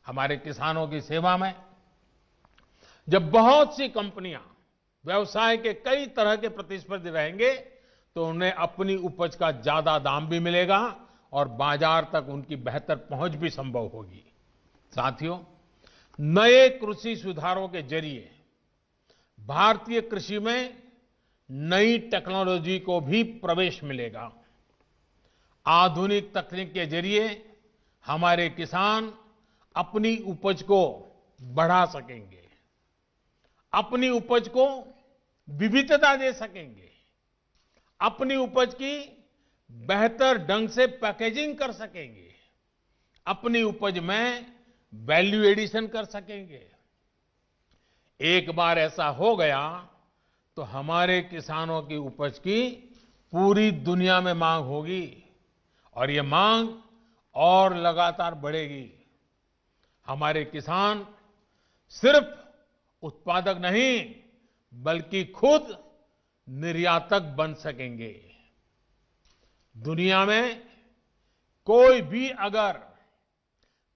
हमारे किसानों की सेवा में जब बहुत सी कंपनियां व्यवसाय के कई तरह के प्रतिस्पर्धी रहेंगे तो उन्हें अपनी उपज का ज्यादा दाम भी मिलेगा और बाजार तक उनकी बेहतर पहुंच भी संभव होगी। साथियों, नए कृषि सुधारों के जरिए भारतीय कृषि में नई टेक्नोलॉजी को भी प्रवेश मिलेगा। आधुनिक तकनीक के जरिए हमारे किसान अपनी उपज को बढ़ा सकेंगे, अपनी उपज को विविधता दे सकेंगे, अपनी उपज की बेहतर ढंग से पैकेजिंग कर सकेंगे, अपनी उपज में वैल्यू एडिशन कर सकेंगे। एक बार ऐसा हो गया तो हमारे किसानों की उपज की पूरी दुनिया में मांग होगी और ये मांग और लगातार बढ़ेगी। हमारे किसान सिर्फ उत्पादक नहीं बल्कि खुद निर्यातक बन सकेंगे। दुनिया में कोई भी अगर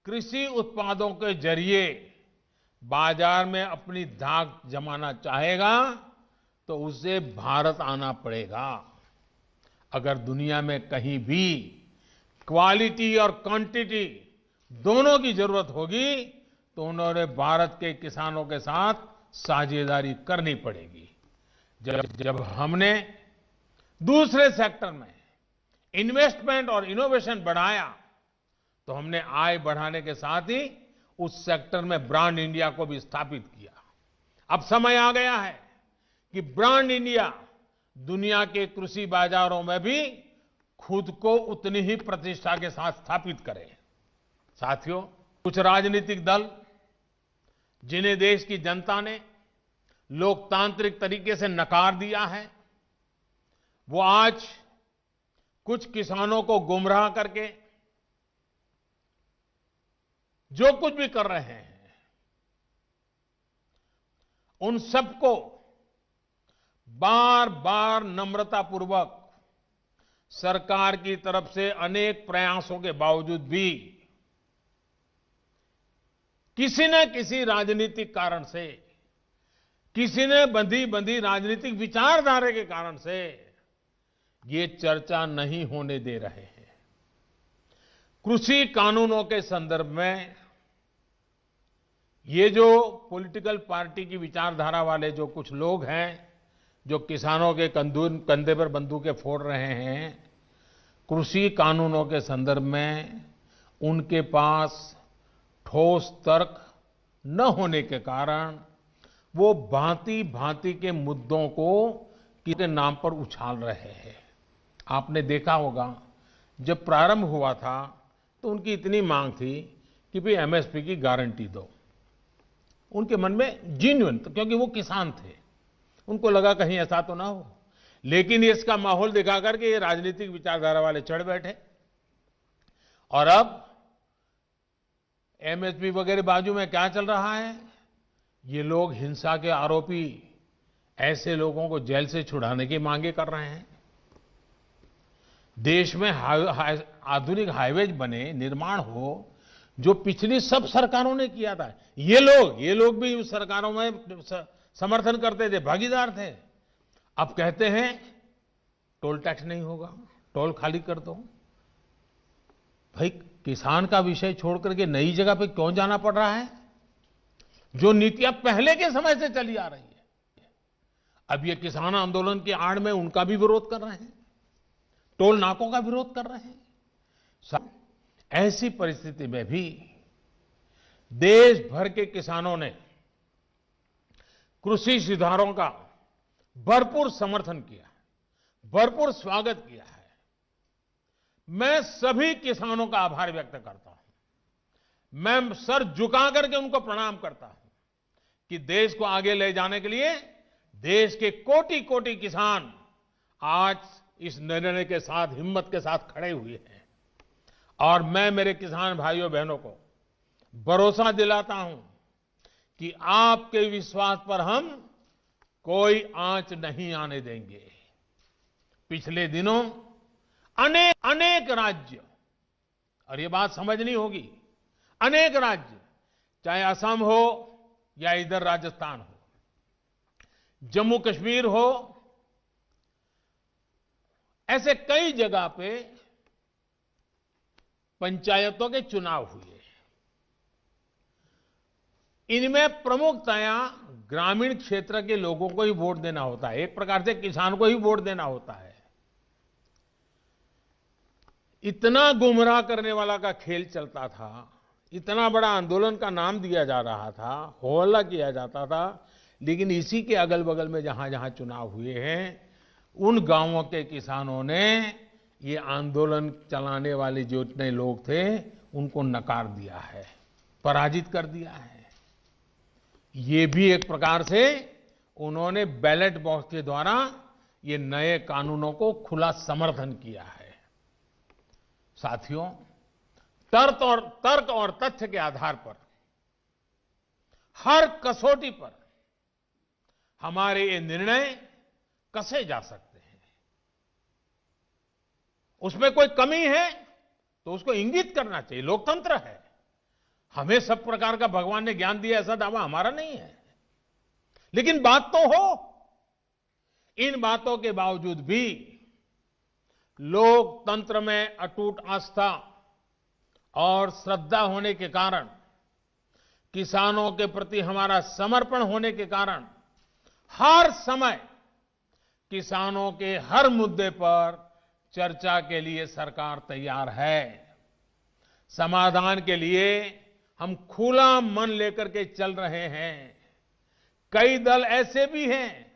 कृषि उत्पादों के जरिए बाजार में अपनी धाक जमाना चाहेगा तो उसे भारत आना पड़ेगा। अगर दुनिया में कहीं भी क्वालिटी और क्वांटिटी दोनों की जरूरत होगी तो उन्होंने भारत के किसानों के साथ साझेदारी करनी पड़ेगी। जब हमने दूसरे सेक्टर में इन्वेस्टमेंट और इनोवेशन बढ़ाया तो हमने आय बढ़ाने के साथ ही उस सेक्टर में ब्रांड इंडिया को भी स्थापित किया। अब समय आ गया है कि ब्रांड इंडिया दुनिया के कृषि बाजारों में भी खुद को उतनी ही प्रतिष्ठा के साथ स्थापित करे। साथियों, कुछ राजनीतिक दल जिन्हें देश की जनता ने लोकतांत्रिक तरीके से नकार दिया है, वो आज कुछ किसानों को गुमराह करके जो कुछ भी कर रहे हैं, उन सबको बार बार नम्रतापूर्वक सरकार की तरफ से अनेक प्रयासों के बावजूद भी किसी न किसी राजनीतिक कारण से, किसी ने बंधी राजनीतिक विचारधारा के कारण से ये चर्चा नहीं होने दे रहे हैं। कृषि कानूनों के संदर्भ में ये जो पॉलिटिकल पार्टी की विचारधारा वाले जो कुछ लोग हैं, जो किसानों के कंधे पर बंदूकें फोड़ रहे हैं, कृषि कानूनों के संदर्भ में उनके पास ठोस तर्क न होने के कारण वो भांति भांति के मुद्दों को किसी नाम पर उछाल रहे हैं। आपने देखा होगा जब प्रारंभ हुआ था तो उनकी इतनी मांग थी कि भाई एमएसपी की गारंटी दो। उनके मन में जीन्युइन, तो क्योंकि वो किसान थे, उनको लगा कहीं ऐसा तो ना हो। लेकिन इसका माहौल दिखा करके ये राजनीतिक विचारधारा वाले चढ़ बैठे और अब एमएसपी वगैरह बाजू में क्या चल रहा है, ये लोग हिंसा के आरोपी ऐसे लोगों को जेल से छुड़ाने की मांगे कर रहे हैं। देश में आधुनिक हाईवेज बने, निर्माण हो, जो पिछली सब सरकारों ने किया था। ये लोग भी उस सरकारों में समर्थन करते थे, भागीदार थे। अब कहते हैं टोल टैक्स नहीं होगा, टोल खाली कर दो। भाई, किसान का विषय छोड़ करके नई जगह पे क्यों जाना पड़ रहा है? जो नीतियां पहले के समय से चली आ रही है, अब ये किसान आंदोलन की आड़ में उनका भी विरोध कर रहे हैं, टोल नाकों का विरोध कर रहे हैं। ऐसी परिस्थिति में भी देश भर के किसानों ने कृषि सुधारों का भरपूर समर्थन किया, भरपूर स्वागत किया है। मैं सभी किसानों का आभार व्यक्त करता हूं। मैं सर झुका करके उनको प्रणाम करता हूं कि देश को आगे ले जाने के लिए देश के कोटि कोटि किसान आज इस निर्णय के साथ, हिम्मत के साथ खड़े हुए हैं। और मैं मेरे किसान भाइयों बहनों को भरोसा दिलाता हूं कि आपके विश्वास पर हम कोई आंच नहीं आने देंगे। पिछले दिनों अनेक राज्य, और ये बात समझनी होगी, अनेक राज्य, चाहे असम हो या इधर राजस्थान हो, जम्मू कश्मीर हो, ऐसे कई जगह पे पंचायतों के चुनाव हुए। इनमें प्रमुखतया ग्रामीण क्षेत्र के लोगों को ही वोट देना होता है, एक प्रकार से किसान को ही वोट देना होता है। इतना गुमराह करने वाला का खेल चलता था, इतना बड़ा आंदोलन का नाम दिया जा रहा था, हो हल्ला किया जाता था, लेकिन इसी के अगल बगल में जहां जहां चुनाव हुए हैं, उन गांवों के किसानों ने ये आंदोलन चलाने वाले जो इतने लोग थे उनको नकार दिया है, पराजित कर दिया है। ये भी एक प्रकार से उन्होंने बैलेट बॉक्स के द्वारा ये नए कानूनों को खुला समर्थन किया है। साथियों, तर्क और तथ्य के आधार पर, हर कसौटी पर हमारे ये निर्णय कसे जा सकते हैं। उसमें कोई कमी है तो उसको इंगित करना चाहिए, लोकतंत्र है। हमें सब प्रकार का भगवान ने ज्ञान दिया ऐसा दावा हमारा नहीं है, लेकिन बात तो हो। इन बातों के बावजूद भी लोकतंत्र में अटूट आस्था और श्रद्धा होने के कारण, किसानों के प्रति हमारा समर्पण होने के कारण, हर समय किसानों के हर मुद्दे पर चर्चा के लिए सरकार तैयार है। समाधान के लिए हम खुला मन लेकर के चल रहे हैं। कई दल ऐसे भी हैं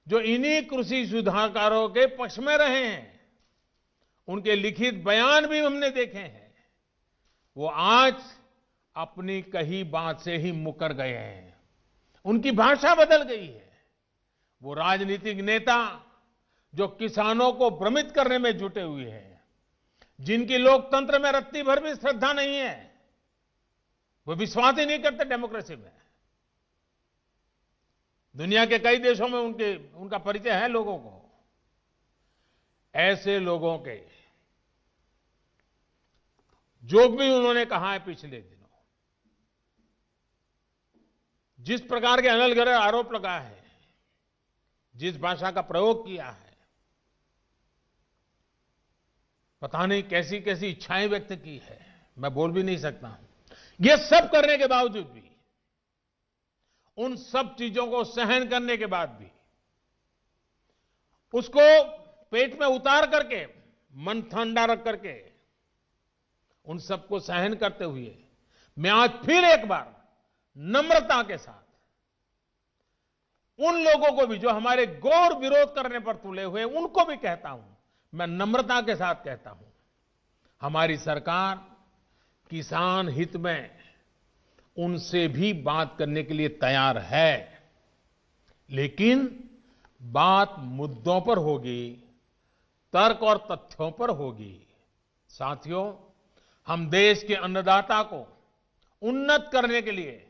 जो इन्हीं कृषि सुधारों के पक्ष में रहे हैं। उनके लिखित बयान भी हमने देखे हैं। वो आज अपनी कही बात से ही मुकर गए हैं, उनकी भाषा बदल गई है। वो राजनीतिक नेता जो किसानों को भ्रमित करने में जुटे हुए हैं, जिनकी लोकतंत्र में रत्ती भर भी श्रद्धा नहीं है, वो विश्वास ही नहीं करते डेमोक्रेसी में। दुनिया के कई देशों में उनका परिचय है लोगों को। ऐसे लोगों के जो भी उन्होंने कहा है पिछले दिनों, जिस प्रकार के अनलगढ़ आरोप लगाए हैं, जिस भाषा का प्रयोग किया है, पता नहीं कैसी कैसी इच्छाएं व्यक्त की है, मैं बोल भी नहीं सकता हूं। ये सब करने के बावजूद भी, उन सब चीजों को सहन करने के बाद भी, उसको पेट में उतार करके, मन ठंडा रख करके, उन सबको सहन करते हुए, मैं आज फिर एक बार नम्रता के साथ उन लोगों को भी जो हमारे घोर विरोध करने पर तुले हुए, उनको भी कहता हूं, मैं नम्रता के साथ कहता हूं, हमारी सरकार किसान हित में उनसे भी बात करने के लिए तैयार है, लेकिन बात मुद्दों पर होगी, तर्क और तथ्यों पर होगी। साथियों, हम देश के अन्नदाता को उन्नत करने के लिए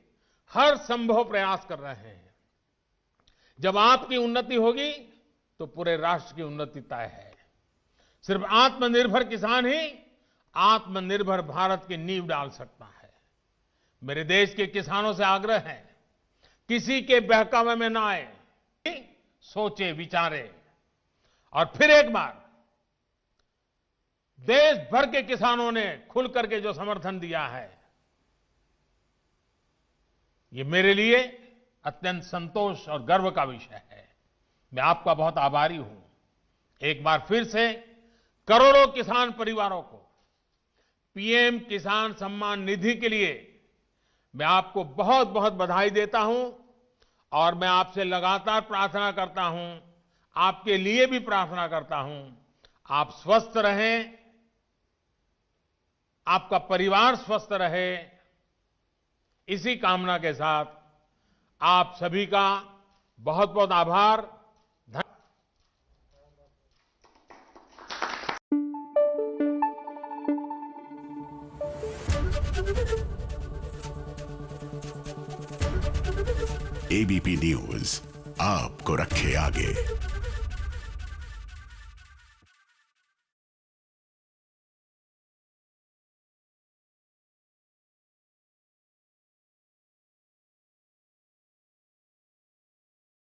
हर संभव प्रयास कर रहे हैं। जब आपकी उन्नति होगी तो पूरे राष्ट्र की उन्नति तय है। सिर्फ आत्मनिर्भर किसान ही आत्मनिर्भर भारत की नींव डाल सकता है। मेरे देश के किसानों से आग्रह है, किसी के बहकावे में ना आए, सोचे विचारे और फिर एक बार देश भर के किसानों ने खुल करके जो समर्थन दिया है, ये मेरे लिए अत्यंत संतोष और गर्व का विषय है। मैं आपका बहुत आभारी हूं। एक बार फिर से करोड़ों किसान परिवारों को पीएम किसान सम्मान निधि के लिए मैं आपको बहुत बहुत बधाई देता हूं और मैं आपसे लगातार प्रार्थना करता हूं, आपके लिए भी प्रार्थना करता हूं, आप स्वस्थ रहें, आपका परिवार स्वस्थ रहे। इसी कामना के साथ आप सभी का बहुत बहुत आभार। एबीपी न्यूज आपको रखे आगे।